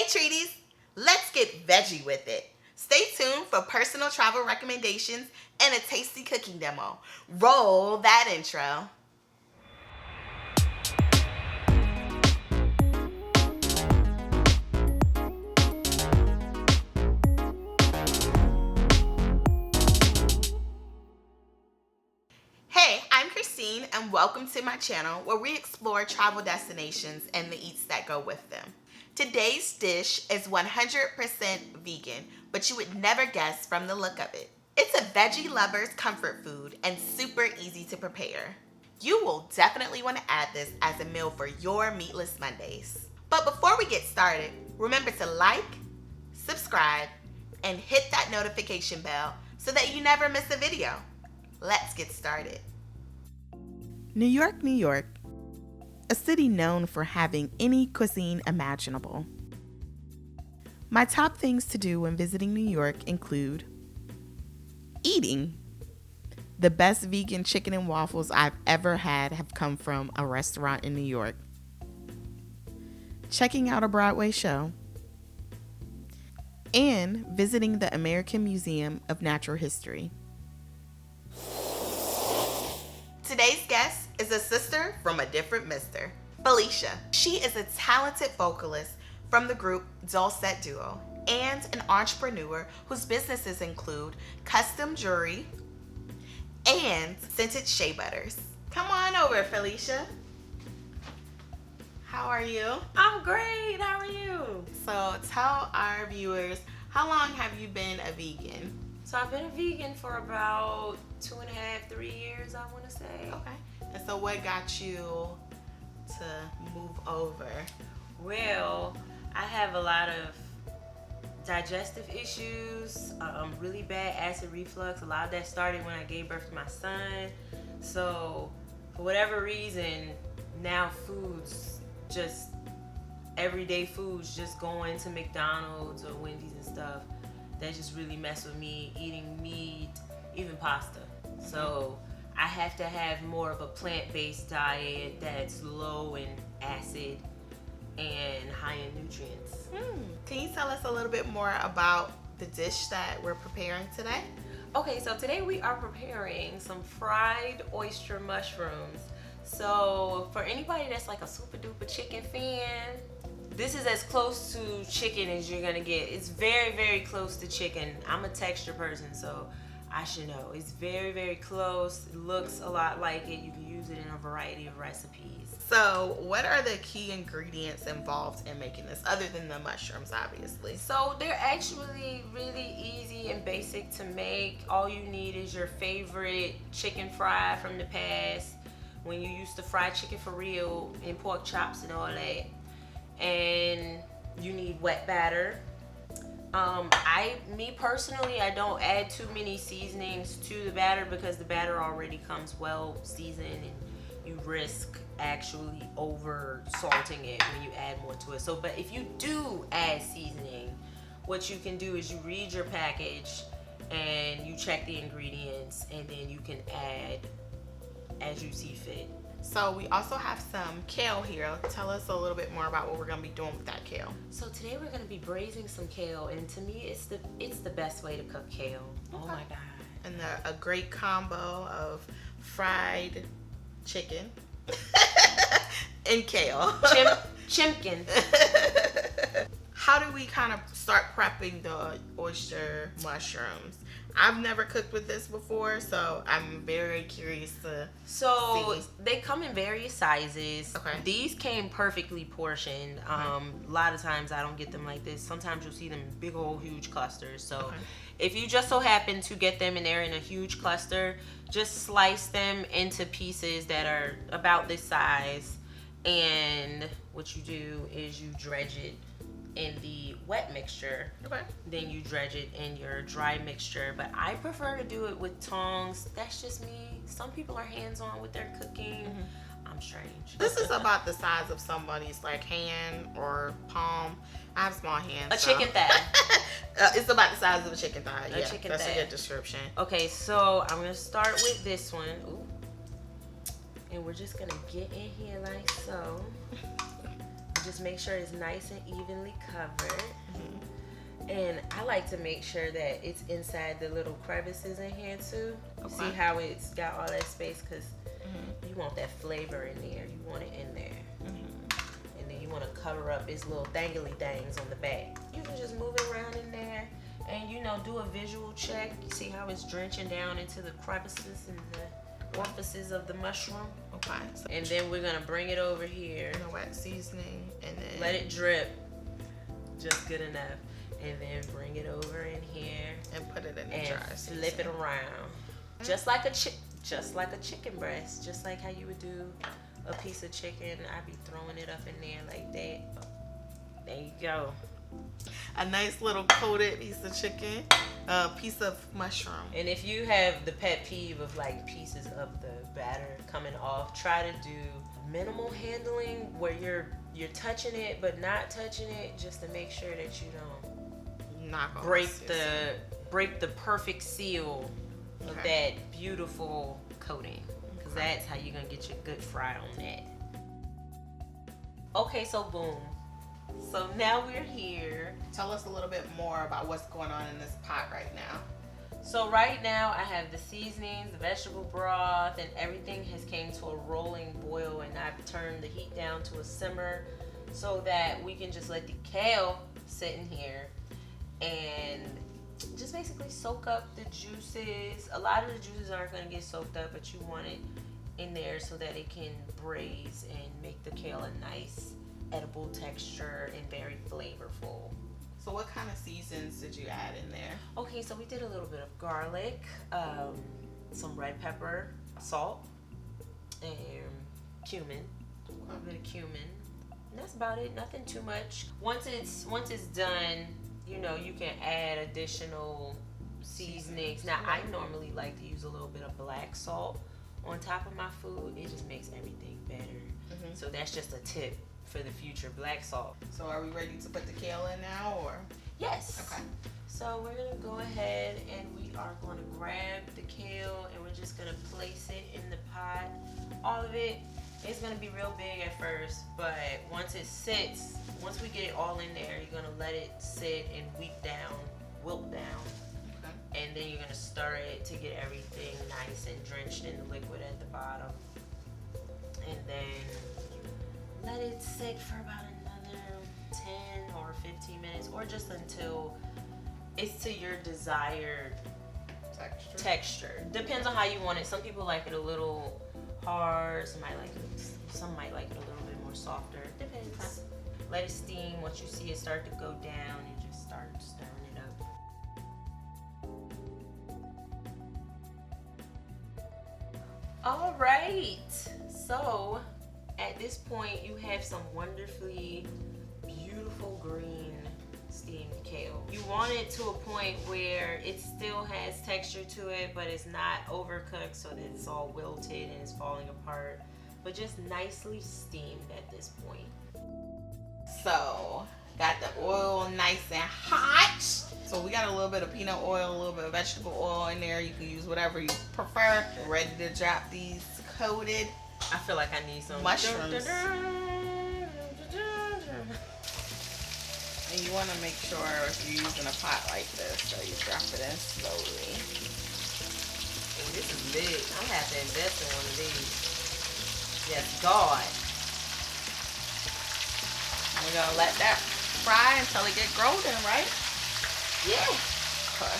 Hey treaties, let's get veggie with it. Stay tuned for personal travel recommendations and a tasty cooking demo. Roll that intro. Hey, I'm Christine and welcome to my channel where we explore travel destinations and the eats that go with them. Today's dish is 100% vegan, but you would never guess from the look of it. It's a veggie lover's comfort food and super easy to prepare. You will definitely want to add this as a meal for your meatless Mondays. But before we get started, remember to like, subscribe, and hit that notification bell so that you never miss a video. Let's get started. New York, New York. A city known for having any cuisine imaginable. My top things to do when visiting New York include eating. The best vegan chicken and waffles I've ever had have come from a restaurant in New York. Checking out a Broadway show. And visiting the American Museum of Natural History. Today's guest is a sister from a different mister, Felicia. She is a talented vocalist from the group Dulcet Duo and an entrepreneur whose businesses include custom jewelry and scented shea butters. Come on over, Felicia. How are you? I'm great. How are you? So tell our viewers, how long have you been a vegan? So I've been a vegan for about 2.5, 3 years, I want to say. Okay. And so what got you to move over? Well, I have a lot of digestive issues, really bad acid reflux. A lot of that started when I gave birth to my son. So for whatever reason, now everyday foods, just going to McDonald's or Wendy's and stuff, that just really mess with me, eating meat, even pasta. So I have to have more of a plant-based diet that's low in acid and high in nutrients. Can you tell us a little bit more about the dish that we're preparing today? Okay, so today we are preparing some fried oyster mushrooms. So for anybody that's like a super duper chicken fan, this is as close to chicken as you're gonna get. It's very, very close to chicken. I'm a texture person, so I should know. It's very, very close. It looks a lot like it. You can use it in a variety of recipes. So what are the key ingredients involved in making this, other than the mushrooms, obviously? So they're actually really easy and basic to make. All you need is your favorite chicken fry from the past, when you used to fry chicken for real, and pork chops and all that. And you need wet batter. Me personally, I don't add too many seasonings to the batter because the batter already comes well seasoned, and you risk actually over salting it when you add more to it. So, but if you do add seasoning, what you can do is you read your package and you check the ingredients, and then you can add as you see fit. So we also have some kale here. Tell us a little bit more about what we're gonna be doing with that kale. So today we're gonna be braising some kale, and to me, it's the best way to cook kale. Okay. Oh my God. And a great combo of fried chicken and kale. Chimkin. How do we kind of start prepping the oyster mushrooms? I've never cooked with this before, so I'm very curious to see. They come in various sizes. Okay. These came perfectly portioned. A lot of times I don't get them like this. Sometimes you'll see them in big old huge clusters. So if you just so happen to get them and they're in a huge cluster, just slice them into pieces that are about this size. And what you do is you dredge it in the wet mixture. Okay. Then you dredge it in your dry mixture. But I prefer to do it with tongs. That's just me. Some people are hands-on with their cooking. I'm strange. This is about the size of somebody's like hand or palm. I have small hands. A chicken thigh. It's about the size of a chicken thigh. A chicken that's thigh. a good description. Okay, so I'm gonna start with this one. Ooh. And we're just gonna get in here like so. just make sure it's nice and evenly covered. And I like to make sure that it's inside the little crevices in here too. Okay. See how it's got all that space? Because you want that flavor in there. You want it in there. And then you want to cover up its little dangly dangs on the back. You can just move it around in there and, you know, do a visual check. You see how it's drenching down into the crevices and the orifices of the mushroom? Okay. So and then we're going to bring it over here. In a wet seasoning and then let it drip just good enough. And then bring it over in here and put it in the dry season. Flip it around, just like a chicken breast, just like how you would do a piece of chicken. I'd be throwing it up in there like that. There you go. A nice little coated piece of chicken, a piece of mushroom. And if you have the pet peeve of like pieces of the batter coming off, try to do minimal handling where you're touching it but not touching it, just to make sure that you don't break the perfect seal of that beautiful coating, because that's how you're gonna get your good fry on that. Okay, so boom. So now we're here. Tell us a little bit more about what's going on in this pot right now. So right now I have the seasonings, the vegetable broth, and everything has came to a rolling boil, and I've turned the heat down to a simmer so that we can just let the kale sit in here and just basically soak up the juices. A lot of the juices aren't going to get soaked up, but you want it in there so that it can braise and make the kale a nice edible texture and very flavorful. So what kind of seasons did you add in there? Okay, so we did a little bit of garlic, some red pepper, salt, and cumin. A little bit of cumin. And that's about it. Nothing too much. Once it's done, you know, you can add additional seasonings. Now, I normally like to use a little bit of black salt on top of my food. It just makes everything better. So that's just a tip for the future, black salt. So are we ready to put the kale in now, or? Yes. Okay. So we're gonna go ahead and we are going to grab the kale and we're just gonna place it in the pot. All of it is gonna be real big at first, but once it sits, once we get it all in there, you're gonna let it sit and wilt down. Okay. And then you're gonna stir it to get everything nice and drenched in the liquid at the bottom. And then let it sit for about another 10 or 15 minutes, or just until it's to your desired texture. Depends on how you want it. Some people like it a little hard, some might like it a little bit more softer. Depends. Let it steam. Once you see it start to go down, you just start stirring it up. All right, so at this point you have some wonderfully beautiful green steamed kale. You want it to a point where it still has texture to it, but it's not overcooked so that it's all wilted and it's falling apart, but just nicely steamed at this point. So got the oil nice and hot. So we got a little bit of peanut oil, a little bit of vegetable oil in there. You can use whatever you prefer. We're ready to drop these coated I feel like I need some mushrooms. And you want to make sure if you're using a pot like this, so you drop it in slowly. Ooh, this is big. I'm gonna have to invest in one of these. Yes, God. And we're gonna let that fry until it get golden, right? Yeah. Okay.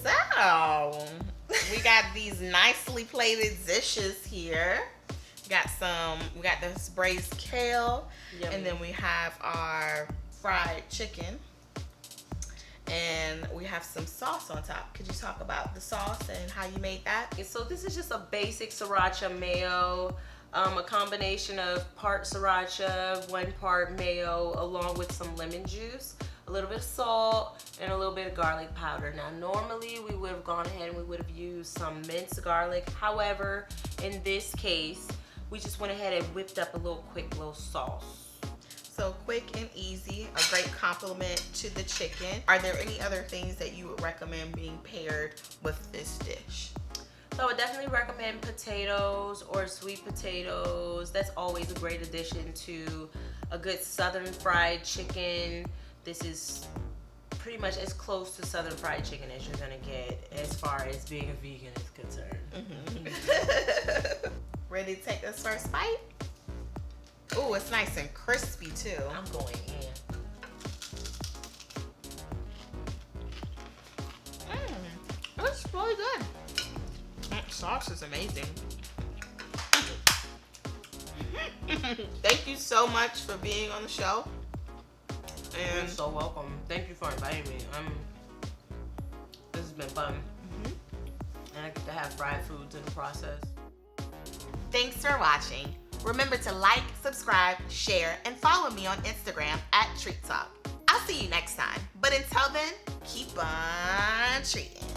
So we got these nicely plated dishes here. We got this braised kale, Yummy. and then we have our fried chicken, and we have some sauce on top. Could you talk about the sauce and how you made that? So this is just a basic sriracha mayo, a combination of part sriracha, 1 part mayo, along with some lemon juice, a little bit of salt, and a little bit of garlic powder. Now, normally we would have gone ahead and we would have used some minced garlic. However, in this case, we just went ahead and whipped up a little quick little sauce. So quick and easy, a great compliment to the chicken. Are there any other things that you would recommend being paired with this dish? So I would definitely recommend potatoes or sweet potatoes. That's always a great addition to a good southern fried chicken. This is pretty much as close to southern fried chicken as you're gonna get as far as being a vegan is concerned. Ready to take this first bite? Oh, it's nice and crispy too. I'm going in. It's really good. That sauce is amazing. Thank you so much for being on the show. You're so welcome. Thank you for inviting me. This has been fun. And I get to have fried foods in the process. Thanks for watching. Remember to like, subscribe, share, and follow me on Instagram @TreatTalk. I'll see you next time. But until then, keep on treating.